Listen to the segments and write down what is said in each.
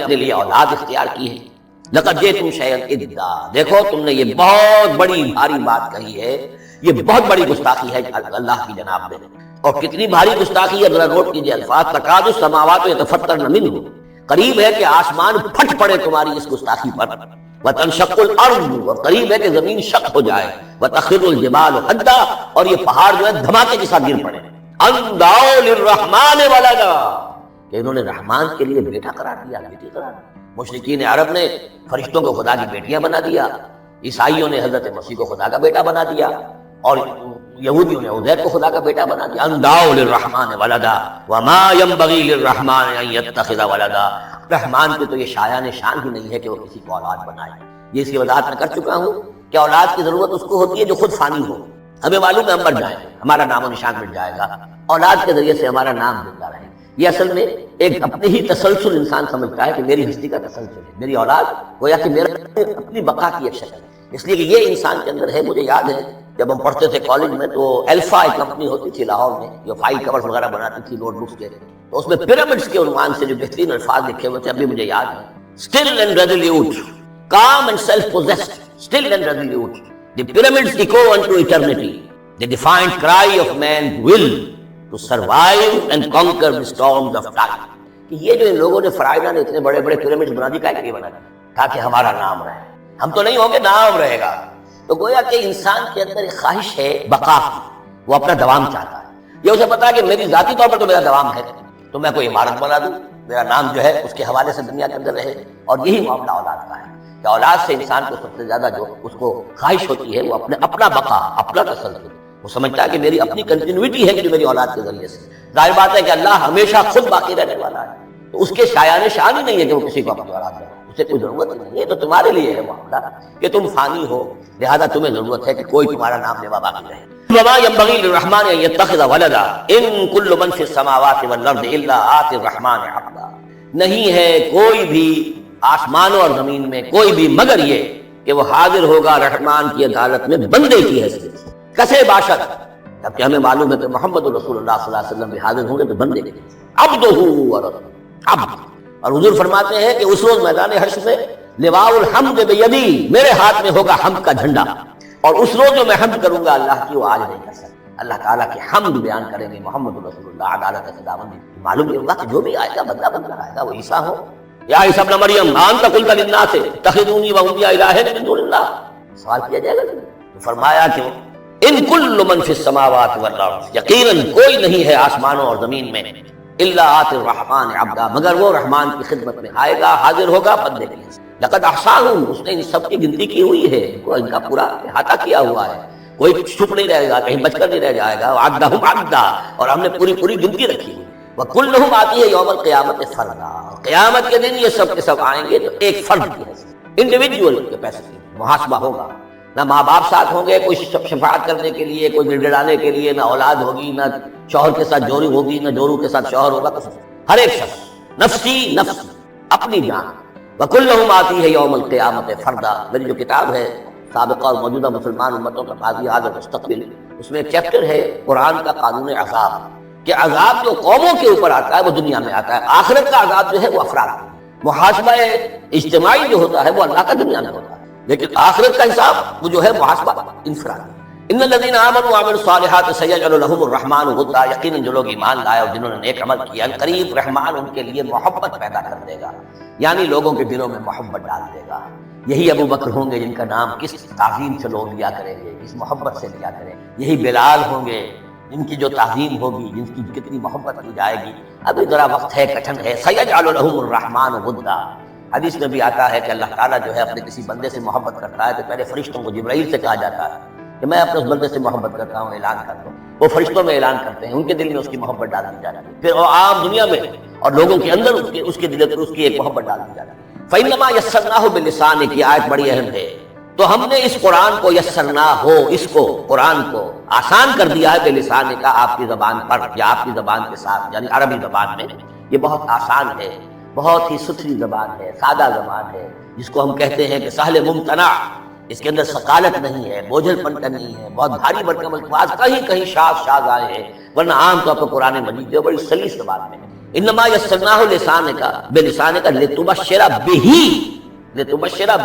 اپنے لیے اولاد اختیار کی ہے. لقد جئتم شیئا ادا، دیکھو تم نے یہ بہت بڑی بھاری بات کہی ہے، یہ بہت بڑی گستاخی ہے اللہ کی جناب میں. اور کتنی بھاری گستاخی ہے ذرا نوٹ کیجیے الفاظ. تکاد السماوات یتفطرن منہ، قریب ہے کہ آسمان پھٹ پڑے تمہاری اس گستاخی پر. وتنشق الارض، اور قریب ہے کہ زمین شق ہو جائے. وتخر الجبال حدا، اور یہ پہاڑ جو ہے دھماکے کے ساتھ گر پڑے. ان دعوا للرحمن ولدا، کہ انہوں نے رحمان کے لیے بیٹا قرار دیا، بیٹی قرار دیا. مشرکین عرب نے فرشتوں کو خدا کی بیٹیاں بنا دیا، عیسائیوں نے حضرت مسیح کو خدا کا بیٹا بنا دیا، اور یہودیوں نے عزیر کو خدا کا بیٹا بنا دیا. ان دعوا للرحمن ولدا وما ينبغي للرحمن ان يتخذ ولدا. رحمان کی تو یہ شایان شان ہی نہیں ہے کہ وہ کسی کو اولاد بنائے. یہ اس کی وضاحت میں کر چکا ہوں کہ اولاد کی ضرورت اس کو ہوتی ہے جو خود فانی ہو. ہمیں معلوم ہے ہم مر جائیں گے، ہمارا نام و نشان مٹ جائے گا، اولاد کے ذریعے سے ہمارا نام زندہ رہے. یہ اصل میں ایک اپنی ہی تسلسل انسان سمجھتا ہے کہ میری ہستی کا تسلسل ہے، میری اولاد گویا کہ میرا اپنی بقا کی ایک شکل ہے. اس لیے کہ یہ انسان کے اندر ہے. مجھے یاد ہے جب ہم پڑھتے تھے کالج میں تو الفا ایک کمپنی ہوتی تھی لاہور میں جو فائل کورز وغیرہ بناتی تھی نوٹ بکس کے، تو اس میں پیرامڈس کے عنوان سے جو بہترین الفاظ لکھے ہوئے تھے ابھی مجھے یاد ہے. Still and resolute, calm and self-possessed, still and resolute. The pyramids echo unto eternity. The defiant cry of man's will to survive and conquer the storms of time. کہ یہ جو ان لوگوں نے فرائضہ نے اتنے بڑے بڑے پیرامڈز بنا دی، کیا بنا دی؟ تاکہ ہمارا نام رہے. ہم تو نہیں ہوں گے، نام رہے گا. تو گویا کہ انسان کے اندر ایک خواہش ہے بقا کی، وہ اپنا دوام چاہتا ہے. یہ اسے پتا ہے کہ میری ذاتی طور پر تو میرا دوام ہے، تو میں کوئی عمارت بنا دوں، میرا نام جو ہے اس کے حوالے سے دنیا کے اندر رہے. اور یہی معاملہ اولاد کا ہے کہ اولاد سے انسان کو سب سے زیادہ جو اس کو خواہش ہوتی ہے وہ اپنا بقا، اپنا تسلسل. وہ سمجھتا ہے کہ میری اپنی کنٹینیوٹی ہے کہ میری اولاد کے ذریعے سے. ظاہر بات ہے کہ اللہ ہمیشہ خود باقی رہنے والا ہے، تو اس کے شایان شان ہی نہیں ہے کہ وہ کسی کو اپنی اولاد دے. اسے کوئی ضرورت نہیں ہے. تو تمہارے لیے ہے معاملہ کہ تم فانی ہو، لہذا تمہیں ضرورت ہے کہ کوئی تمہارا نام لیوا باقی رہے. وما ينبغي للرحمن ان يتخذ ولدا ان كل من في السماوات والارض الا آتي الرحمن عبدا. نہیں ہے کوئی بھی آسمانوں اور زمین میں کوئی بھی مگر یہ کہ وہ حاضر ہوگا رحمان کی عدالت میں بندے کی حیثیت سے. کسے باشد، جبکہ ہمیں معلوم ہے کہ محمد رسول اللہ صلی اللہ علیہ وسلم بھی حاضر ہوں گے تو بندے کی عبدہ ورسولہ. عبد. اور حضور فرماتے ہیں کہ اس روز میدان حشر میں لواء الحمد بیدی، میرے ہاتھ میں ہوگا حمد کا جھنڈا، اور اس روز جو میں حمد کروں گا اللہ کی وہ آج نہیں کر سکتا. اللہ تعالیٰ کی حمد بیان کریں گے محمد رسول اللہ عدالت خداوندی. معلوم یہ ہوگا کہ جو بھی آئے گا بندہ بندہ آئے گا. وہ عیسیٰ ہو یا عیسیٰ ابن مریم انت قلت للناس اتخذونی وامي الہین من دون اللہ، سوال کیا جائے گا. تو فرمایا کہ ان کل من فی السماوات والارض، یقیناً کوئی نہیں ہے آسمانوں اور زمین میں الا آتی الرحمن عبدا، مگر وہ رحمان کی خدمت میں آئے گا، حاضر ہوگا بندے کے لیے. لقد احصاهم، اس نے ان سب کی گنتی کی ہوئی ہے، ان کا پورا احاطہ کیا ہوا ہے، کوئی چھپ نہیں رہے گا، کہیں بچ کر نہیں رہ جائے گا. عدهم عدا، اور ہم نے پوری گنتی رکھی ہوئی. وکلہم آتی ہے یوم القیامت فردا، قیامت کے دن یہ سب کے سب آئیں گے تو ایک فرد کی حیثیت، انڈیویجول کیپیسٹی. محاسبہ ہوگا، نہ ماں باپ ساتھ ہوں گے کوئی شفاعت کرنے کے لیے، کوئی گڑگڑانے کے لیے، نہ اولاد ہوگی، نہ شوہر کے ساتھ جوری ہوگی، نہ جورو کے ساتھ شوہر ہوگا. ہر ایک شخص نفسی نفس، اپنی جان. وکلہم آتی ہے یوم القیامت فردا. میری جو کتاب ہے سابقہ اور موجودہ مسلمان امتوں کا ماضی اور مستقبل، اس میں ایک چیپٹر ہے قرآن کا قانون عذاب، کہ عذاب جو قوموں کے اوپر آتا ہے وہ دنیا میں آتا ہے، آخرت کا عذاب جو ہے وہ افراد. محاسبہ اجتماعی جو ہوتا ہے وہ اللہ کا دنیا میں ہوتا ہے، لیکن آخرت کا حساب وہ جو ہے محاسبہ انفرادی. ان الذين امنوا وعملوا الصالحات سيجعل لهم الرحمن ودا، یقیناً جو لوگ ایمان لائے اور جنہوں نے نیک عمل کیا قریب رحمان ان کے لیے محبت پیدا کر دے گا، یعنی لوگوں کے دلوں میں محبت ڈال دے گا. یہی ابو بکر ہوں گے جن کا نام کس تعظیم سے لوگ لیا کریں گے، کس محبت سے لیا کریں گے. یہی بلال ہوں گے جن کی جو تعظیم ہوگی، جن کی کتنی محبت کی جائے گی. ابھی ذرا وقت ہے، کٹھن ہے. سيجعل لهم الرحمن ودا، حدیث میں بھی آتا ہے کہ اللہ تعالیٰ جو ہے اپنے کسی بندے سے محبت کرتا ہے تو پہلے فرشتوں کو جبرائیل سے کہا جاتا ہے کہ میں اپنے اس بندے سے محبت کرتا ہوں، اعلان کرتا ہوں. وہ فرشتوں میں اعلان کرتے ہیں، ان کے دل میں اس کی محبت ڈال دی جاتی ہے. پھر وہ عام دنیا میں اور لوگوں کے اندر اس کے دل میں اس کی ایک محبت ڈال دی جاتی ہے. فإنما يسرناه بلسانك، یہ آیت بڑی اہم ہے. تو ہم نے اس قرآن کو یسرنا ہو، اس کو قرآن کو آسان کر دیا ہے بلسان کا، آپ کی زبان پر یا آپ کی زبان کے ساتھ، یعنی عربی زبان میں. یہ بہت آسان ہے، بہت ہی ستھری زبان ہے، سادہ زبان ہے، جس کو ہم کہتے ہیں کہ سہل ممتنع. اس کے اندر ثقالت نہیں ہے، بوجھل پن نہیں ہے، بہت بھاری بھرکم الفاظ کہیں کہیں شاذ آئے ہیں، ورنہ عام طور پر قرآن مجید جو بڑی سلیس زبان میں ہے. انما یسرناہ لسانک بلسانک لتبشر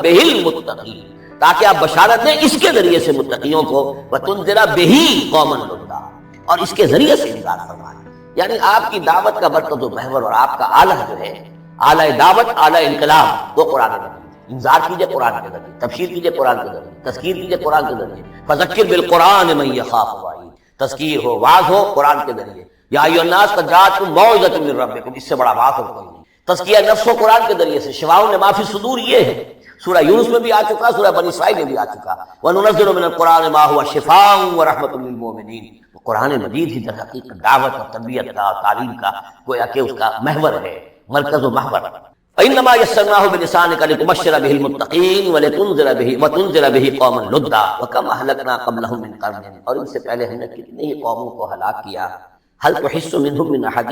بہ المتقین، تاکہ آپ بشارت دیں اس کے ذریعے سے متقیوں کو، وتنذر بہ قوما لدا، اور اس کے ذریعے سے انذار فرمائیں۔ یعنی آپ کی دعوت کا مرکز و محور اور آپ کا آلہ جو ہے، آلہ دعوت، آلہ انقلاب، وہ قرآن مجید۔ انذار کیجئے قرآن کے ذریعے، تبشیر کیجئے قرآن کے ذریعے، تذکیر کیجئے قرآن کے ذریعے۔ فذکر بالقرآن من یخاف وعید، تذکیر ہو، واعظ ہو قرآن کے ذریعے۔ یا ایھا الناس قد جاءتکم موعظۃ من ربکم، اس سے بڑا واعظ اور کوئی نہیں۔ تزکیہ نفس و قرآن کے ذریعے سے، شفاء لما فی الصدور یہ ہے، سورہ یونس میں بھی آ چکا، سورہ بنی اسرائیل میں بھی آ چکا، وَنُنَزِّلُ مِنَ الْقُرْآنِ مَا هُوَ شِفَاءٌ وَرَحْمَةٌ لِّلْمُؤْمِنِينَ۔ قرآن مجید ہی در حقیقت دعوت اور تربیت کا، تعلیم کا گویا کہ اس کا محور ہے، مرکز و محور۔ فإنما يسرناه بلسانك لتبشر به المتقين وتنذر به قوما لدا وكم أهلكنا قبلهم من قرن، اور ان سے پہلے ہم نے کتنی ہی قوموں کو ہلاک کیا۔ هل تحس منهم من أحد،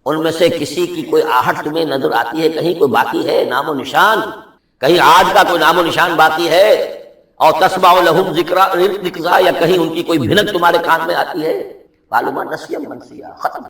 ان میں سے کسی کی کوئی آہٹ تمہیں نظر آتی ہے؟ کہیں کوئی باقی ہے نام و نشان؟ کہیں آج کا کوئی نام و نشان باقی ہے؟ اور تسمع لهم ذکرا، یا کہیں ان کی کوئی بھنک تمہارے کان میں آتی ہے؟ معلومات نسیم منسیہ ختم۔